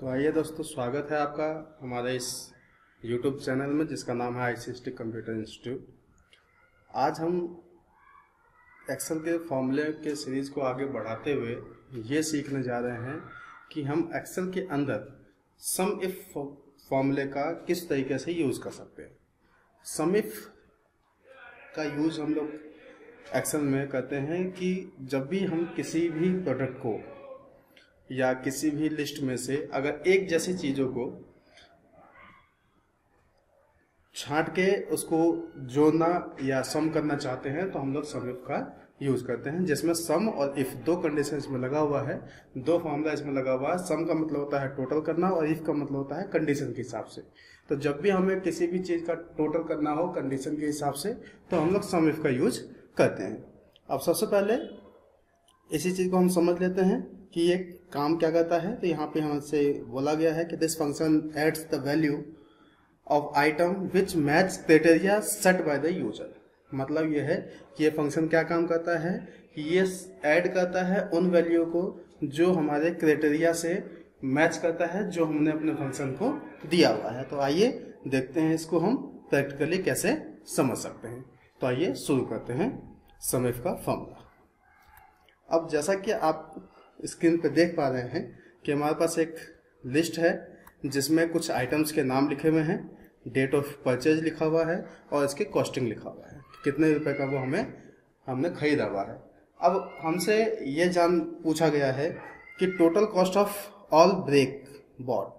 तो आइए दोस्तों, स्वागत है आपका हमारे इस YouTube चैनल में जिसका नाम है ICST कंप्यूटर इंस्टीट्यूट। आज हम एक्सेल के फॉर्मूले के सीरीज को आगे बढ़ाते हुए ये सीखने जा रहे हैं कि हम एक्सेल के अंदर सम इफ फॉर्मूले का किस तरीके से यूज़ कर सकते हैं। सम इफ का यूज़ हम लोग एक्सेल में करते हैं कि जब भी हम किसी भी प्रोडक्ट को या किसी भी लिस्ट में से अगर एक जैसी चीज़ों को छांट के उसको जोड़ना या सम करना चाहते हैं तो हम लोग सम इफ का यूज़ करते हैं, जिसमें सम और इफ दो कंडीशन इसमें लगा हुआ है, दो फॉर्मूला इसमें लगा हुआ है। सम का मतलब होता है टोटल करना और इफ का मतलब होता है कंडीशन के हिसाब से। तो जब भी हमें किसी भी चीज़ का टोटल करना हो कंडीशन के हिसाब से तो हम लोग सम इफ का यूज करते हैं। अब सबसे पहले इसी चीज़ को हम समझ लेते हैं कि ये काम क्या करता है। तो यहाँ पे हमसे बोला गया है कि this function adds the value of item which match criteria set by the user. मतलब ये है कि ये फंक्शन क्या काम करता है कि ये ऐड करता है उन वैल्यू को जो हमारे क्राइटेरिया से मैच करता है, जो हमने अपने फंक्शन को दिया हुआ है। तो आइए देखते हैं इसको हम प्रैक्टिकली कैसे समझ सकते हैं। तो आइए शुरू करते हैं सम इफ का फॉर्मूला। अब जैसा कि आप स्क्रीन पे देख पा रहे हैं कि हमारे पास एक लिस्ट है जिसमें कुछ आइटम्स के नाम लिखे हुए हैं, डेट ऑफ परचेज लिखा हुआ है और इसके कॉस्टिंग लिखा हुआ है, कितने रुपए का वो हमने खरीदा हुआ है। अब हमसे ये जान पूछा गया है कि total cost of all break board.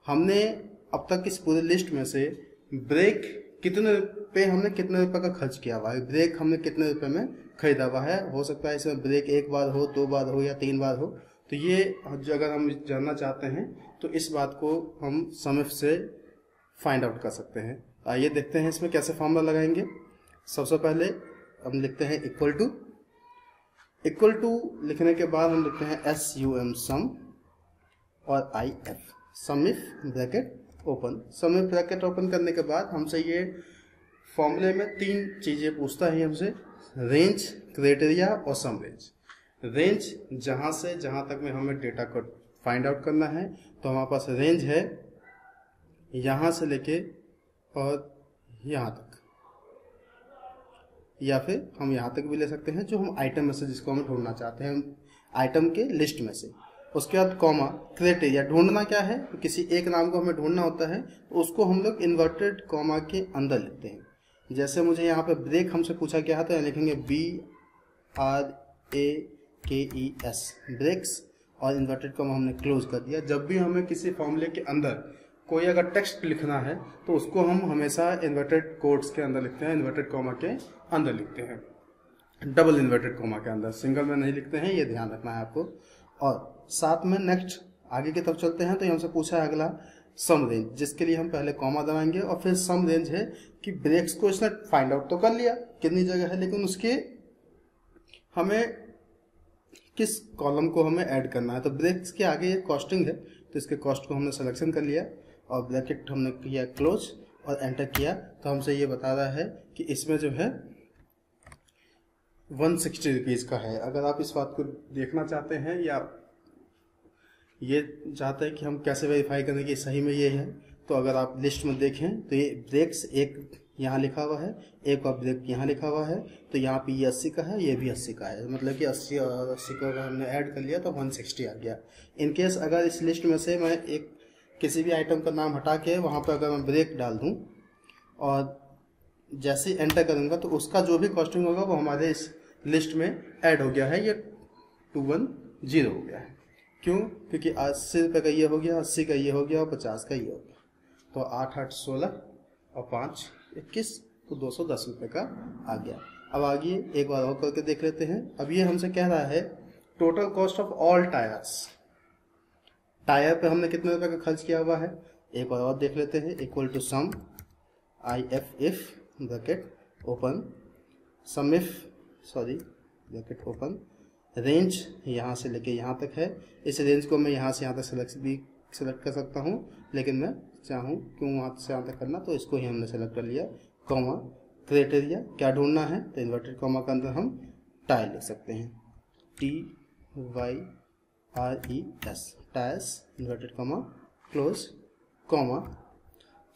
हमने अब तक इस पूरी लिस्ट में से ब्रेक कितने रुपए का खर्च किया हुआ है, ब्रेक हमने कितने रुपए में खरीदा हुआ है। हो सकता है इसमें ब्रेक एक बार हो, दो बार हो या तीन बार हो। तो ये अगर हम जानना चाहते हैं तो इस बात को हम सम इफ से फाइंड आउट कर सकते हैं। आइए देखते हैं इसमें कैसे फॉर्मूला लगाएंगे। सबसे पहले हम लिखते हैं इक्वल टू लिखने के बाद हम लिखते हैं SUM सम और IF sum if bracket open. Sum if bracket open करने के बाद हमसे ये फॉर्मूले में तीन चीज़ें पूछता है हमसे, रेंज, क्राइटेरिया और सम रेंज। रेंज जहाँ से जहाँ तक में हमें डेटा को फाइंड आउट करना है, तो हमारे पास रेंज है यहाँ से लेके और यहाँ तक, या फिर हम यहाँ तक भी ले सकते हैं जो हम आइटम में से जिसको हम ढूंढना चाहते हैं आइटम के लिस्ट में से। उसके बाद कॉमा, क्राइटेरिया। ढूंढना क्या है, तो किसी एक नाम को हमें ढूंढना होता है तो उसको हम लोग इन्वर्टेड कॉमा के अंदर लिखते हैं। जैसे मुझे यहाँ पे ब्रेक हमसे पूछा गया था, लिखेंगे BRAKES ब्रेक्स और इन्वर्टेड कॉमा हमने क्लोज कर दिया। जब भी हमें किसी फॉर्मूले के अंदर कोई अगर टेक्स्ट लिखना है तो उसको हम हमेशा इन्वर्टेड कोट्स के अंदर लिखते हैं, इन्वर्टेड कॉमा के अंदर लिखते हैं, डबल इन्वर्टेड कॉमा के अंदर, सिंगल में नहीं लिखते हैं, ये ध्यान रखना है आपको। और साथ में नेक्स्ट आगे की तरफ चलते हैं तो हमसे पूछा है अगला सम रेंज, जिसके लिए हम पहले कॉमा दबाएंगे और फिर सम रेंज है कि ब्रेक्स को इसने फाइंड आउट तो कर लिया कितनी जगह है, लेकिन उसके हमें किस कॉलम को हमें ऐड करना है। तो ब्रेक्स के आगे ये कॉस्टिंग है तो इसके कॉस्ट को हमने सिलेक्शन कर लिया और ब्रैकेट हमने किया क्लोज और एंटर किया। तो हमसे ये बता रहा है कि इसमें जो है 160 रुपीज़ का है। अगर आप इस बात को देखना चाहते हैं या ये चाहते हैं कि हम कैसे वेरीफाई करें कि सही में ये है, तो अगर आप लिस्ट में देखें तो ये ब्रेक्स एक यहाँ लिखा हुआ है, एक और ब्रेक यहाँ लिखा हुआ है। तो यहाँ पे ये 80 का है, ये भी 80 का है, मतलब कि 80 और 80 का अगर हमने ऐड कर लिया तो 160 आ गया। इनकेस अगर इस लिस्ट में से मैं एक किसी भी आइटम का नाम हटा के वहाँ पर अगर मैं ब्रेक डाल दूँ और जैसे एंटर करूँगा तो उसका जो भी कॉस्टिंग होगा वो हमारे इस लिस्ट में ऐड हो गया है, ये 210 हो गया है। क्यों? क्योंकि 80 रुपये का ये हो गया, 80 का ये हो गया और 50 का ये हो गया। तो 8 8 16 और 5 21, तो 210 रुपये का आ गया। अब आगे एक बार और करके देख लेते हैं। अब ये हमसे कह रहा है total cost of all tyres. Tyre पे हमने कितने रुपए का खर्च किया हुआ है, एक बार और देख लेते हैं। Equal to sum IF if bracket open sum if bracket open range यहाँ से लेके यहाँ तक है। इस रेंज को मैं यहाँ से यहाँ तक सेलेक्ट कर सकता हूँ, लेकिन मैं चाहूँ क्यों वहाँ से यहाँ तक करना, तो इसको ही हमने सेलेक्ट कर लिया। कॉमा, क्राइटेरिया क्या ढूंढना है, तो इन्वर्टेड कॉमा के अंदर हम टायर लिख सकते हैं, TY RES, tyres inverted comma close comma.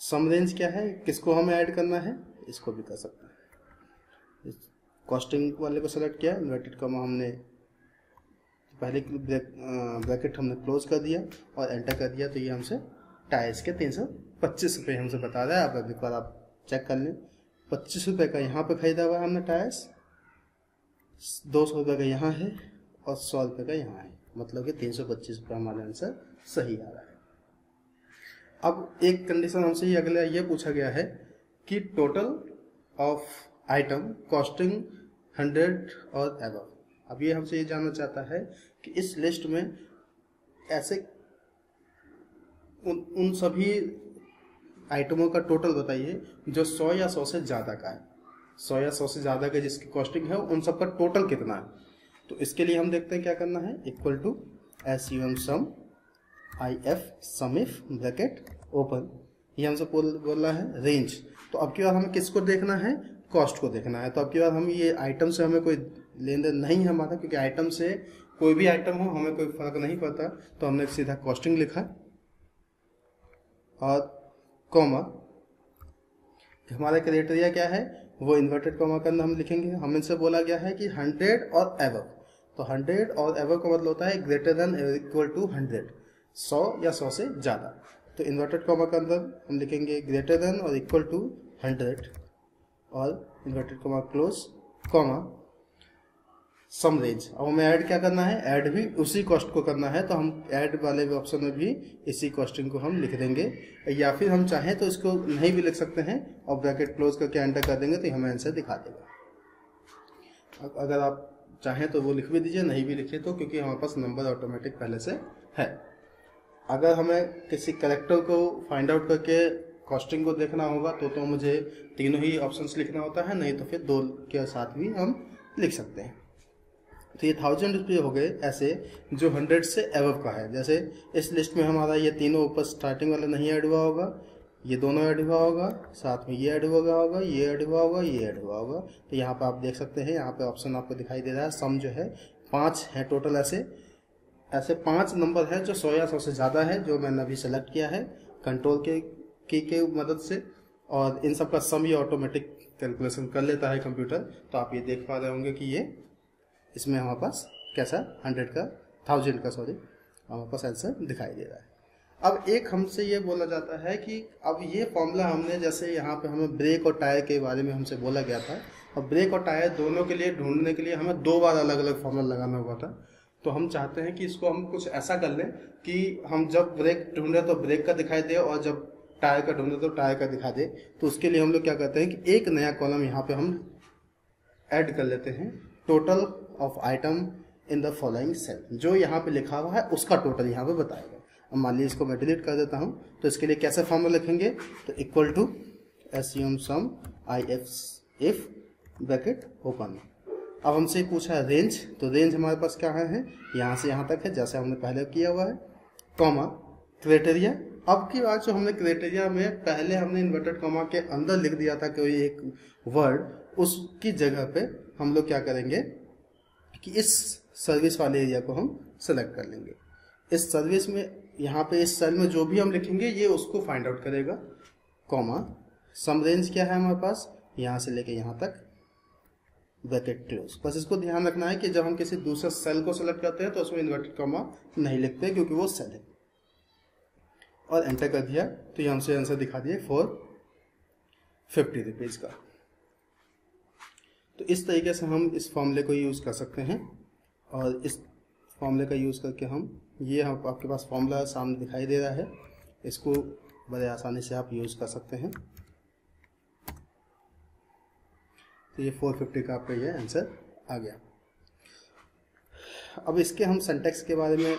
Sum range क्या है, किसको हमें ऐड करना है, इसको भी कर सकते हैं। कॉस्टिंग वाले को सेलेक्ट किया, इन्वर्टेड कॉमा हमने पहले ब्रैकेट हमने क्लोज कर दिया और एंटर कर दिया, तो ये हमसे टायर्स के 325 रुपये हमसे बता रहा है। अब एक बार आप चेक कर लें, 25 रुपये का यहाँ पे खरीदा हुआ है हमने टायर्स, 200 रुपये का यहाँ है और 100 रुपये का यहाँ है, मतलब कि 325 रुपये हमारा आंसर सही आ रहा है। अब एक कंडीशन हमसे ये अगला ये पूछा गया है कि टोटल ऑफ आइटम कॉस्टिंग 100 और एबव। अब ये हमसे ये जानना चाहता है कि इस लिस्ट में ऐसे उन सभी आइटमों का टोटल बताइए जो 100 या 100 से ज़्यादा का है, 100 या 100 से ज़्यादा का जिसकी कॉस्टिंग है उन सब का टोटल कितना है। तो इसके लिए हम देखते हैं क्या करना है, equal to SUM sum IF sum if bracket open, ये हमसे बोल रहा है रेंज। तो अब की बार हमें किसको देखना है, कॉस्ट को देखना है। तो अब की बार हम ये आइटम से हमें कोई लेन देन नहीं है हमारा, क्योंकि आइटम से कोई भी आइटम हो हमें कोई फर्क नहीं पड़ता, तो हमने सीधा कॉस्टिंग लिखा और कॉमा हमारा क्राइटेरिया क्या है, वो इन्वर्टेड कॉमा के अंदर हम लिखेंगे। हम इनसे बोला गया है कि 100 और एबव, तो 100 और एबव का मतलब होता है ग्रेटर देन इक्वल टू 100, 100 या 100 से ज़्यादा। तो इन्वर्टेड कॉमा के अंदर हम लिखेंगे ग्रेटर देन और इक्वल टू 100 और inverted comma close comma sum range. अब हमें ऐड क्या करना है, ऐड भी उसी कॉस्ट को करना है, तो हम ऐड वाले ऑप्शन में भी इसी कॉस्टिंग को हम लिख देंगे, या फिर हम चाहें तो इसको नहीं भी लिख सकते हैं और ब्रैकेट क्लोज करके एंटर कर देंगे तो हमें आंसर दिखा देगा। अगर आप चाहें तो वो लिख भी दीजिए, नहीं भी लिखे तो, क्योंकि हमारे पास नंबर ऑटोमेटिक पहले से है। अगर हमें किसी करेक्टर को फाइंड आउट करके कॉस्टिंग को देखना होगा तो मुझे तीनों ही ऑप्शंस लिखना होता है, नहीं तो फिर 2 के साथ भी हम लिख सकते हैं। तो ये 1000 रुपये हो गए ऐसे जो 100 से एबव का है। जैसे इस लिस्ट में हमारा ये तीनों ऊपर स्टार्टिंग वाला नहीं ऐड हुआ होगा, ये दोनों ऐड हुआ होगा, साथ में ये ऐड हुआ होगा, ये ऐड हुआ होगा, ये ऐड हुआ होगा। तो यहाँ पे आप देख सकते हैं, यहाँ पे ऑप्शन आपको दिखाई दे रहा है, सम जो है 5 है टोटल। ऐसे 5 नंबर है जो 100 या 100 से ज़्यादा है, जो मैंने अभी सेलेक्ट किया है कंट्रोल के मदद से, और इन सब का सम ये ऑटोमेटिक कैलकुलेशन कर लेता है कंप्यूटर। तो आप ये देख पा रहे होंगे कि ये इसमें हमारे पास कैसा 1000 का हमारे पास आंसर दिखाई दे रहा है। अब एक हमसे ये बोला जाता है कि अब ये फॉर्मूला हमने, जैसे यहाँ पे हमें ब्रेक और टायर के बारे में हमसे बोला गया था, और ब्रेक और टायर दोनों के लिए ढूंढने के लिए हमें 2 बार अलग अलग फॉर्मूला लगाना हुआ था। तो हम चाहते हैं कि इसको हम कुछ ऐसा कर लें कि हम जब ब्रेक ढूंढे तो ब्रेक का दिखाई दे और जब टायर का ढूंढे तो टायर का दिखा दे। तो उसके लिए हम लोग क्या करते हैं कि एक नया कॉलम यहाँ पे हम ऐड कर लेते हैं, total of item in the following cell. जो यहाँ पे लिखा हुआ है उसका टोटल यहाँ पे बताएगा। अब मान लीजिए इसको मैं डिलीट कर देता हूँ, तो इसके लिए कैसे फॉर्मूला लिखेंगे, तो equal to SUM sum IF bracket open. अब हमसे पूछा है रेंज, तो रेंज हमारे पास क्या है, यहाँ से यहाँ तक है जैसे हमने पहले किया हुआ है, कॉमा क्राइटेरिया। अब की बात जो हमने क्राइटेरिया में पहले हमने इन्वर्टेड कॉमा के अंदर लिख दिया था कोई एक वर्ड, उसकी जगह पे हम लोग क्या करेंगे कि इस सर्विस वाले एरिया को हम सेलेक्ट कर लेंगे। इस सर्विस में यहाँ पे इस सेल में जो भी हम लिखेंगे ये उसको फाइंड आउट करेगा, कॉमा सम रेंज क्या है हमारे पास, यहाँ से लेके यहाँ तक ब्रैकेट क्लोज। बस इसको ध्यान रखना है कि जब हम किसी दूसरे सेल को सेलेक्ट करते हैं तो उसमें इन्वर्टेड कॉमा नहीं लिखते, क्योंकि वो सेल है। और एंटर कर दिया तो ये हमसे आंसर दिखा दिए 450 रुपीज़ का। तो इस तरीके से हम इस फॉर्मूले को यूज़ कर सकते हैं, और इस फॉर्मूले का यूज़ करके हम आपके पास फॉर्मूला सामने दिखाई दे रहा है, इसको बड़े आसानी से आप यूज़ कर सकते हैं। तो ये 450 का आपका ये आंसर आ गया। अब इसके हम सिंटैक्स के बारे में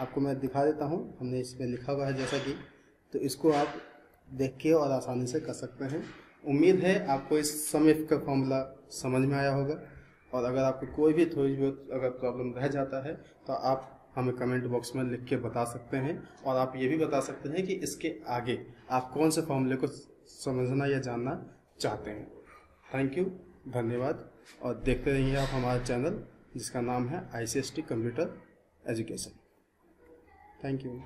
आपको मैं दिखा देता हूँ, हमने इसमें लिखा हुआ है जैसा कि, तो इसको आप देख के और आसानी से कर सकते हैं। उम्मीद है आपको इस सम इफ का फॉर्मूला समझ में आया होगा, और अगर आपको कोई भी थोड़ी बहुत अगर प्रॉब्लम रह जाता है तो आप हमें कमेंट बॉक्स में लिख के बता सकते हैं, और आप ये भी बता सकते हैं कि इसके आगे आप कौन से फॉर्मूले को समझना या जानना चाहते हैं। थैंक यू, धन्यवाद, और देखते रहिए आप हमारा चैनल जिसका नाम है ICST computer education. Thank you.